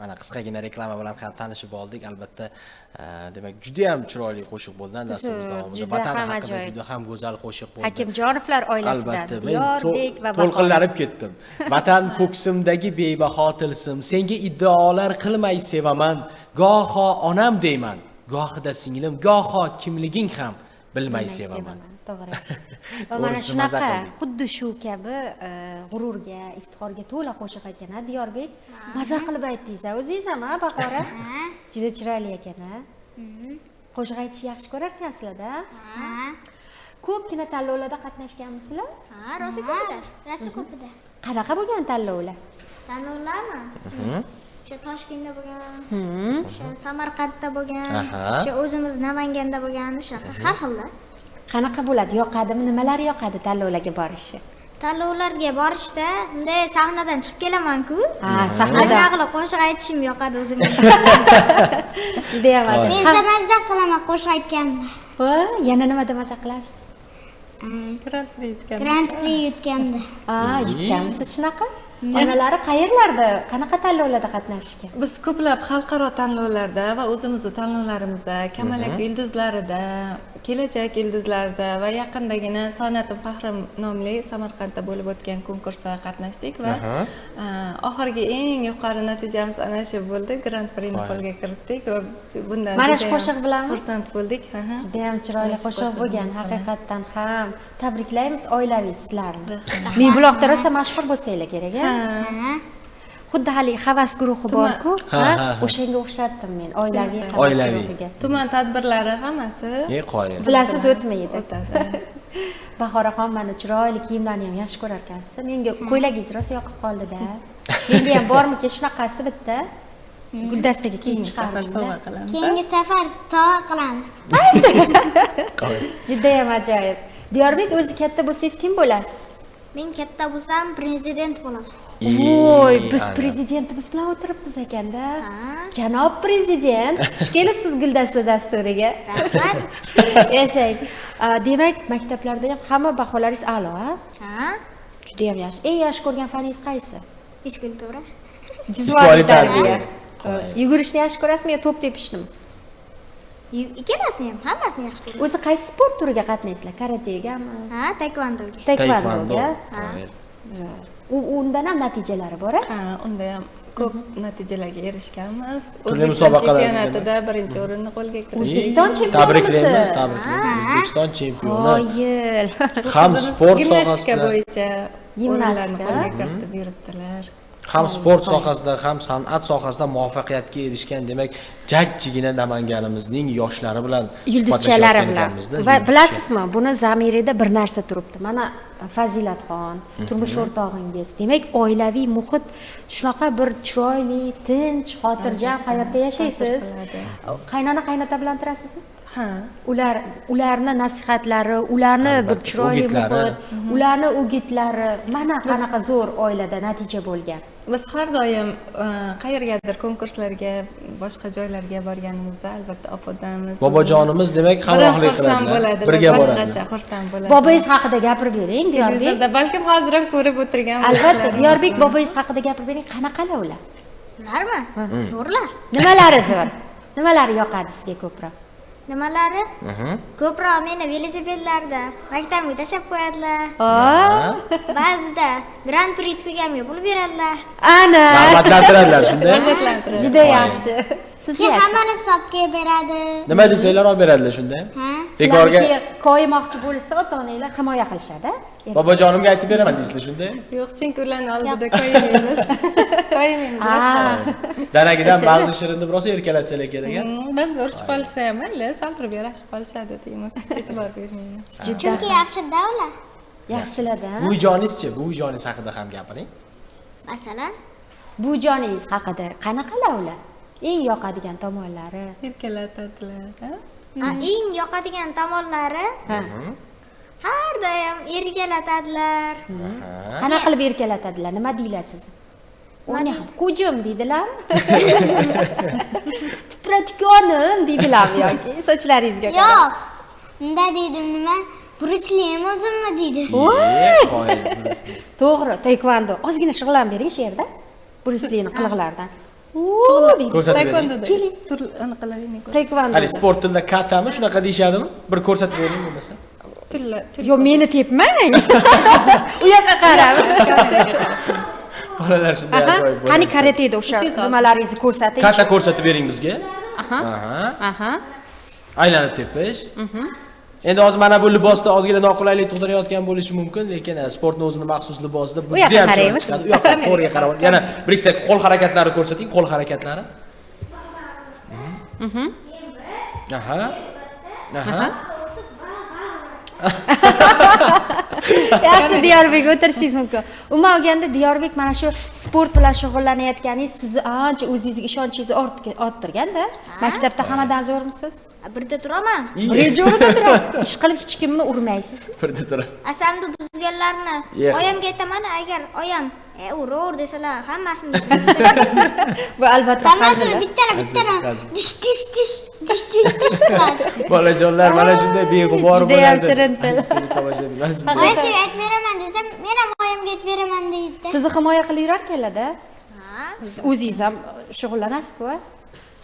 mana qisqagina reklama bilan ham tanishib oldik. Albatta, demak, juda ham chiroyli qo'shiq bo'ldi dasturimiz davomida. Vatan haqida juda ham go'zal qo'shiq bo'ldi. Hakimjonovlar oilasidan Diyordek va to'lqinlanib ketdim. Vatan ko'ksimdagi bebaho tilsim, senga iddaolar qilmay sevaman. Goho onam deyman, gohida singlim, goho kimliging ham bilmay sevaman. To'g'ri. Va mana shunaqa xuddi shu kabi g'ururga, iftixorga to'la qo'shiq ekan, Diyorbek. Maza qilib aytdingiz, o'zingiz ham, Bahora? Juda chiroyli ekan-a? Qo'shiq aytishni yaxshi ko'rar ekansizlar-da? Ko'pgina tanlovlarda qatnashganmisizlar? Ha, rosa ko'pida. Rosa ko'pida. Qanaqa bo'lgan tanlovlar? Tanlovlarmi? O'sha Toshkentda bo'lgan, o'sha Samarqandda bo'lgan, o'sha o'zimiz Namanganda bo'lgan, o'sha har xilda. Qanaqa bo'ladi? Yoqadimi? Nimalar yoqadi tanlovlarga borishni? Tanlovlarga borishda, bunday sahnadan chiqib kelaman-ku. Ha, sahnadan qilib qo'shiq aytishim yoqadi o'zimga. Juda ham ajoyib. Men mazza qilaman qo'shiq aytganda. Yana nimada maza qilasiz? Grand Prix yutganda. Yutganmisiz shunaqa? Onalari qayerlarda, qanaqa tanlovlarda qatnashishgan? Biz ko'plab xalqaro tanlovlarda va o'zimizning tanlovlarimizda, Kamalak yulduzlarida, Kelajak yulduzlarida va yaqindagina San'atim faxrim nomli Samarqandda bo'lib o'tgan konkursda qatnashdik va oxirgi eng yuqori natijamiz ana shu bo'ldi. Grand Prixni qo'lga kiritdik va bundan mana shu qo'shiq bilan xursand bo'ldik. Juda ham chiroyli qo'shiq bo'lgan, haqiqatdan ham. Tabriklaymiz oilaviy sizlarni. Mingbuloqda rosa mashhur bo'lsanglar kerak-a? Xuddi hali havas guruhi bor-ku, o'shanga o'xshatdim men oilaviy havas guruhiga. Tuman tadbirlari hammasi bilasiz o'tmaydi. Bahoraxon mana chiroyli kiyimlarni ham yaxshi ko'rar ekansiz. Menga ko'ylagingiz rosa yoqib qoldi-da. Menga ham bormi-ki shunaqasi bitta guldastaga kiyim chiqarib qilamiz. Keyingi safar sovg'a qilamiz. Juda ham ajoyib. Diyorbek, o'zi katta bo'lsangiz kim bo'lasiz? Men katta bo'lsam prezident bo'laman. Voy, biz prezidentimiz bilan o'tiribmiz ekanda. Janob prezident, xush kelibsiz Guldasta dasturiga. Rahmat. Yashang. Demak, maktablarda ham hamma baholaringiz a'lo, ha? Juda ham yaxshi. Eng yaxshi ko'rgan faningiz qaysi? Fizkultura. Jismoniy tarbiya. Yugurishni yaxshi ko'rasizmi yo to'p tepishnimi? Ikkalasini ham, hammasini yaxshi ko'raman. O'zi qaysi sport turiga qatnaysizlar? Karategami? Ha, taekvondoga. Taekvondoga. Undan ham natijalari bor-a? Ha, unda ham ko'p natijalarga erishganmiz. Turli O'zbekiston musobaqalar chempionatida birinchi o'rinni qo'lga kiritdik. O'zbekiston chempioni. Tabriklaymiz. O'zbekiston chempioni. Qoyil. Ham sport gimnastika sohasida bo'yicha o'rinlarni Gimnastika. qo'lga kiritib yuribdilar. ham sport sohasida ham san'at sohasida muvaffaqiyatga erishgan, demak, jajjigina Namanganimizning yoshlari bilan yulduzchalari bilan. Va bilasizmi, buni zamirida bir narsa turibdi. Mana Fazilatxon, turmush o'rtog'ingiz. Demak, oilaviy muhit shunaqa bir chiroyli, tinch, xotirjam hayotda yashaysiz. Qaynona qaynota bilan turasizmi? Ha. Ularni nasihatlari, ularni bir chiroyli muhit, ularni o'gitlari, mana qanaqa zo'r oilada natija bo'lgan. Biz har doim qayergadir konkurslarga, boshqa joylarga borganimizda albatta opodamiz. Bobojonimiz demak hamrohlik qiladilar. Birga boradi. Boshqacha xursand bo'ladi. Bobongiz haqida gapirib bering, Diyorbek. Balkim hozir ham ko'rib o'tirgan Albatta, Diyorbek bobongiz haqida gapirib bering. Qanaqalar ular? Ularmi? Zo'rlar. Nimalari zo'r? Nimalari yoqadi sizga ko'proq? Nimalari? Ko'proq meni velosipedlarda maktabga tashab qo'yadilar. Ba'zida Grand Prix tugagamga pul beradilar. Ana! Rag'batlantiradilar shunday. Juda yaxshi. Sizga hammani hisobga beradi. Nima desanglar olib beradilar shunday. Bekorga koyimoqchi bo'lsa, ota-onalar himoya qilishadi. Bobojonimga aytib beraman deysizlar shunday? Yo'q, chunki ularni oldida koymaymiz. Koymaymiz. Daragidan ba'zi shirinni biroz erkalatsalar kerak. Biz urishib qolsa ham, mayli, sal turib yarashib qolishadi deymiz. E'tibor bermaymiz. Chunki yaxshi-da ular. Yaxshilar-da. Buvijoningiz-chi? Buvijoningiz haqida ham gapiring. Masalan, buvijoningiz haqida qanaqalar ular? Eng yoqadigan tomonlari? Erkalatadilar. eng yoqadigan tomonlari har doim erkalatadilar. Qanaqa qilib erkalatadilar? Nima deylar siz? O'ni ham qo'jim deydilar. Titratikonim deydilarmi yoki sochlaringizga qarab? Yo'q. Unda deydim nima? Bruslem o'zimmi deydi. To'g'ri, taekvondo. Ozgina shug'ullanib bering shu yerda. Brusleni qiliqlaridan. Ko'rsatib bering. Taekvondoda. Keling. Tur anaqalaringni ko'rsat. Taekvondo. Hali sport tilida katami shunaqa deyishadimi? Bir ko'rsatib bering bo'lmasa. Turlar. Yo, meni tepmang. U yoqqa qarab. Bolalar shunday ajoyib bo'ladi. Qani karateda o'sha nimalaringizni ko'rsating. Kata ko'rsatib bering bizga. Aha. Aha. Aylanib tepish. Endi hozir mana bu libosda ozgina noqulaylik tug'dirayotgan bo'lishi mumkin, lekin sportning o'zini maxsus libosida bu juda ham chiroyli chiqadi. U yoqqa to'g'riga qarab. Yana bir ikkita qo'l harakatlari ko'rsating, qo'l harakatlari. Aha. Aha. Yaxshi, Diyorbek, o'tirishingiz mumkin. Umuman olganda Diyorbek mana shu sport bilan shug'ullanayotganingiz sizni ancha o'zingizga ishonchingizni orttirganda. Maktabda hammadan zo'rmisiz? Birda turaman. Birinchi o'rinda turasiz. Ish qilib hech kimni urmaysiz. Birda turib. Asamni buzganlarni Yo'q. oyamga aytaman, agar oyam urur desalar hammasini Bu albatta hammasini hazil. bittara dish qiladi. Bolajonlar mana shunday beg'ubor Juda ham bo'ladi. shirin til. Tomoshabinlar shunday. Men senga aytib beraman desam, men ham oyamga aytib beraman deydi. Sizni himoya qilib yurarkanlar-da. Ha? Siz o'zingiz ham shug'ullanasiz-ku.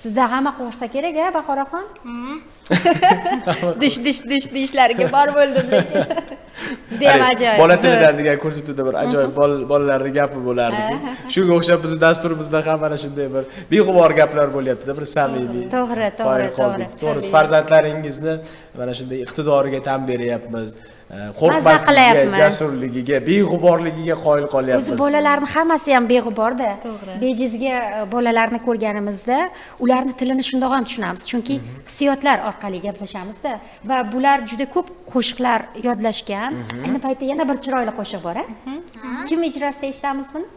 Sizdan hamma qo'rqsa kerak-a, Bahoraxon? Dishlariga bor bo'ldim lekin. Juda ham ajoyib. Bola tilidan degan ko'rsatuvda bir ajoyib bolalarning gapi bo'lardi. Shunga o'xshab bizning dasturimizda ham mana shunday bir beg'ubor gaplar bo'lyapti-da, bir samimiy. To'g'ri. To'g'ri, farzandlaringizni mana shunday iqtidoriga tan beryapmiz. Mazza Qo'rqmasligiga, qilyapmiz. jasurligiga, beg'uborligiga qoyil qolyapmiz. O'zi bolalarning hammasi ham beg'uborda. To'g'ri. Bejizga bolalarni ko'rganimizda ularni tilini shundoq ham tushunamiz, chunki hissiyotlar orqali gaplashamiz-da va bular juda ko'p qo'shiqlar yodlashgan. Ayni paytda yana bir chiroyli qo'shiq bor-a? Kim ijrosida eshitamiz buni?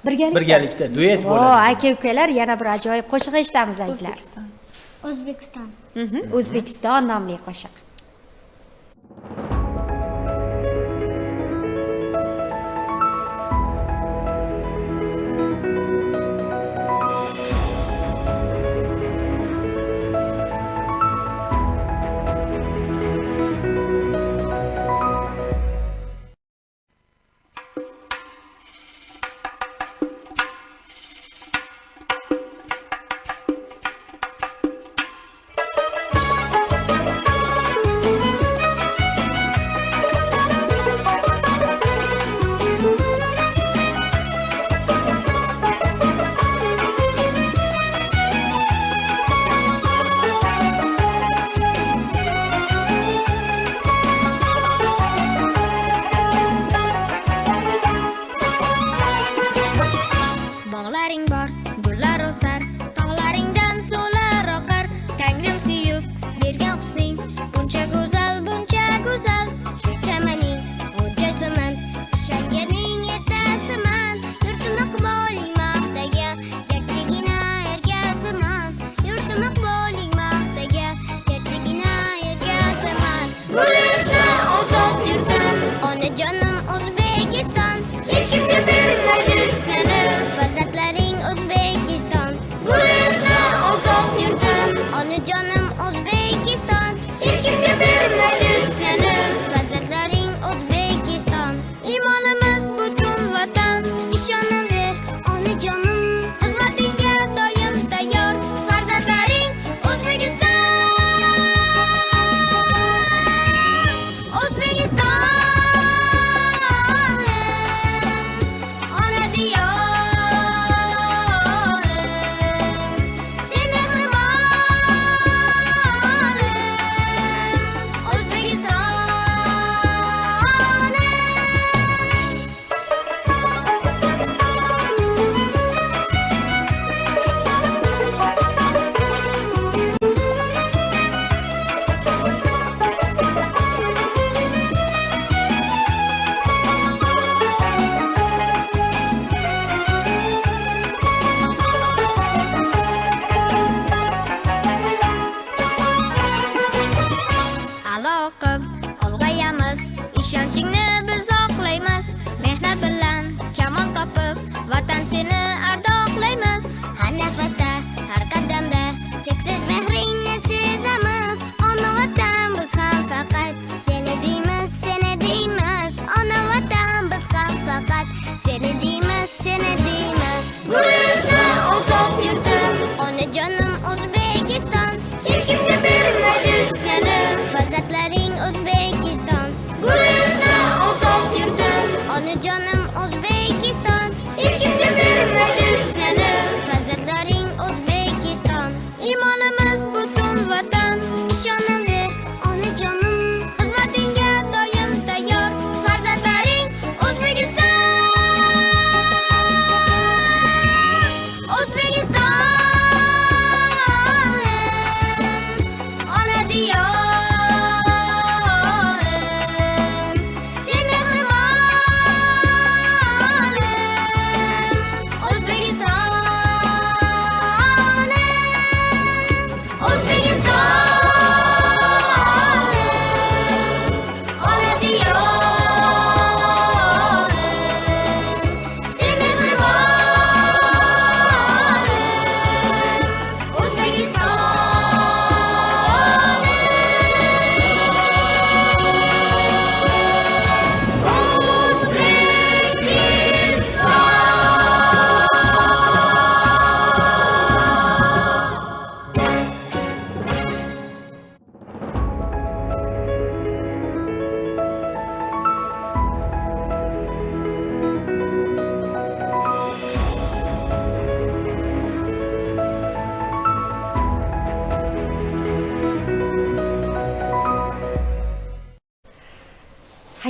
Birgalikda. Birgalikda duet Vo, bo'ladi. aka-ukalar, yana bir ajoyib qo'shiq eshitamiz azizlar. O'zbekiston. O'zbekiston nomli qo'shiq. Bog'laring bor, gullar o'sar, tog'laringdan suvlar oqar. Tangrim suyib bergan husning, buncha go'zal, shu chamaning o'jasiman, ishonganing ertasiman. Yurtim iqboling maqtaga, gerchigina ergasiman. Yurtim iqboling maqtaga, gerchigina ergasiman. Gullashda ozod yurtim, onajonim O'zbekiston. Hech kimga bermaydi seni farzandlaring O'zbekiston.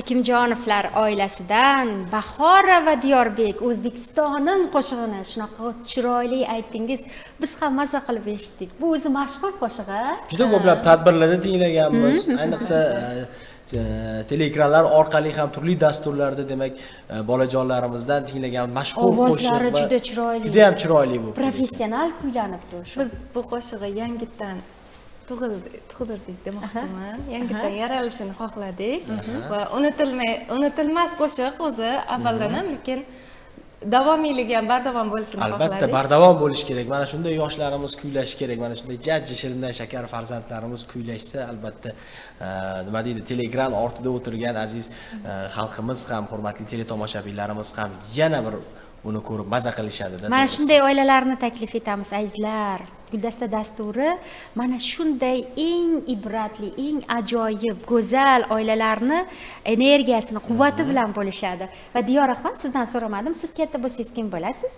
Hakimjonovlar oilasidan Bahora va Diyorbek O'zbekistonim qo'shig'ini shunaqa chiroyli aytdingiz. Biz ham maza qilib eshitdik. Bu o'zi mashhur qo'shiq-a? Juda ko'plab tadbirlarda tinglaganmiz. Ayniqsa teleekranlar orqali ham turli dasturlarda demak bolajonlarimizdan tinglagan mashhur qo'shiq. Ovozlari juda chiroyli. Juda ham chiroyli bu. Professional kuylanibdi o'sha. Biz bu qo'shig'i yangitdan tug'dirdik demoqchiman. Yangitdan yaralishini xohladik va unutilmas qo'shiq o'zi avvaldan ham, lekin davomiyligi ham bardavom bo'lishini xohladik. Albatta, bardavom bo'lish kerak. Mana shunday yoshlarimiz kuylashi kerak. Mana shunday jajji shirindan shakar farzandlarimiz kuylashsa, albatta, nima deydi, teleekran ortida o'tirgan aziz xalqimiz ham, hurmatli teletomoshabinlarimiz ham yana bir buni ko'rib maza qilishadi-da. Mana shunday oilalarni taklif etamiz, azizlar. Guldasta dasturi mana shunday eng ibratli, eng ajoyib, go'zal oilalarni energiyasini, quvvati bilan bo'lishadi. Va Diyoraxon, sizdan so'ramadim, siz katta bo'lsangiz kim bo'lasiz?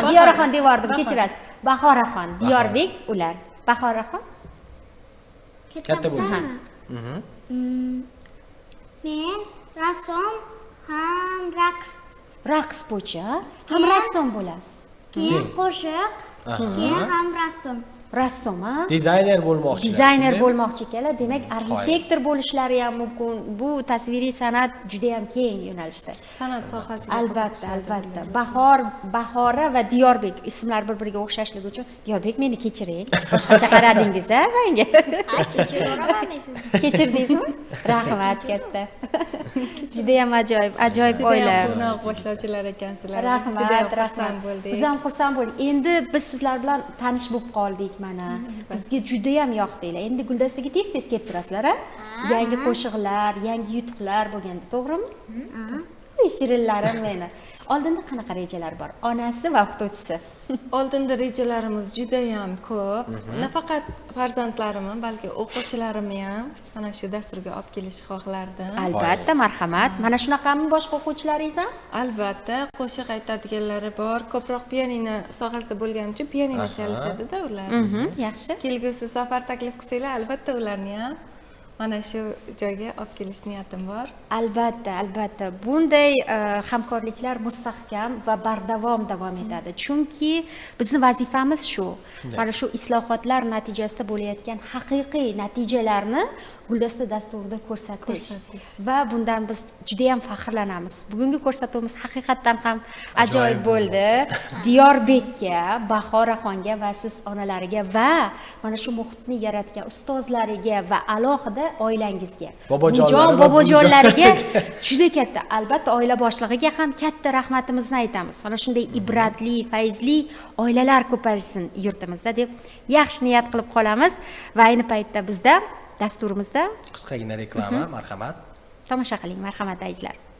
Diyoraxon devordim, kechirasiz. Bahoraxon, Diyorbek ular. Bahoraxon? Katta bo'lsangiz. Men rassom ham Raqs bo'yicha ham rassom bo'lasiz. keyin qo'shiq, keyin ham rassom. Rassom, ha? Dizayner bo'lmoqchi. Dizayner bo'lmoqchi ekanlar. Demak, arxitektor bo'lishlari ham mumkin. Bu tasviriy san'at juda ham keng yo'nalishda. San'at sohasiga Albatta. Bahora va Diyorbek ismlar bir-biriga o'xshashligi uchun Diyorbek meni kechiring. Boshqacha qaradingiz-a menga? Kechiraman sizni. Kechirdingizmi? Rahmat katta. Juda ham ajoyib oila. Juda ham boshlovchilar ekansizlar. Rahmat. Biz ham xursand bo'ldik. Endi biz sizlar bilan tanish bo'lib qoldik mana. Bizga juda ham yoqdinglar. Endi Guldastaga tez-tez kelib turasizlar-a? Yangi qo'shiqlar, yangi yutuqlar bo'lganda, to'g'rimi? Shirinlarim meni. Oldinda qanaqa rejalar bor? Onasi va o'qituvchisi. Oldinda rejalarimiz juda ham ko'p. Nafaqat farzandlarimni, balki o'quvchilarimni ham mana shu dasturga olib kelishni xohlardim. Albatta, marhamat. Mana shunaqami boshqa o'quvchilaringiz ham? Albatta, qo'shiq aytadiganlari bor. Ko'proq pianino sohasida bo'lgani uchun pianino chalishadi-da ular. Yaxshi. Kelgusi safar taklif qilsanglar, albatta ularni ham mana shu joyga olib kelish niyatim bor. Albatta. Bunday hamkorliklar mustahkam va bardavom davom etadi. Chunki bizning vazifamiz shu. Mana shu islohotlar natijasida bo'layotgan haqiqiy natijalarni Guldasta dasturida ko'rsatish. Va bundan biz juda ham faxrlanamiz. Bugungi ko'rsatuvimiz haqiqatdan ham ajoyib bo'ldi. Diyorbekka, Bahoraxonga va siz onalariga va mana shu muhitni yaratgan ustozlariga va alohida oilangizga, bobojonlariga juda katta, albatta oila boshlig'iga ham katta rahmatimizni aytamiz. Mana shunday ibratli, fayzli oilalar ko'paysin yurtimizda deb yaxshi niyat qilib qolamiz va ayni paytda bizda dasturimizda Qisqagina reklama, marhamat. Tomosha qiling, marhamat azizlar.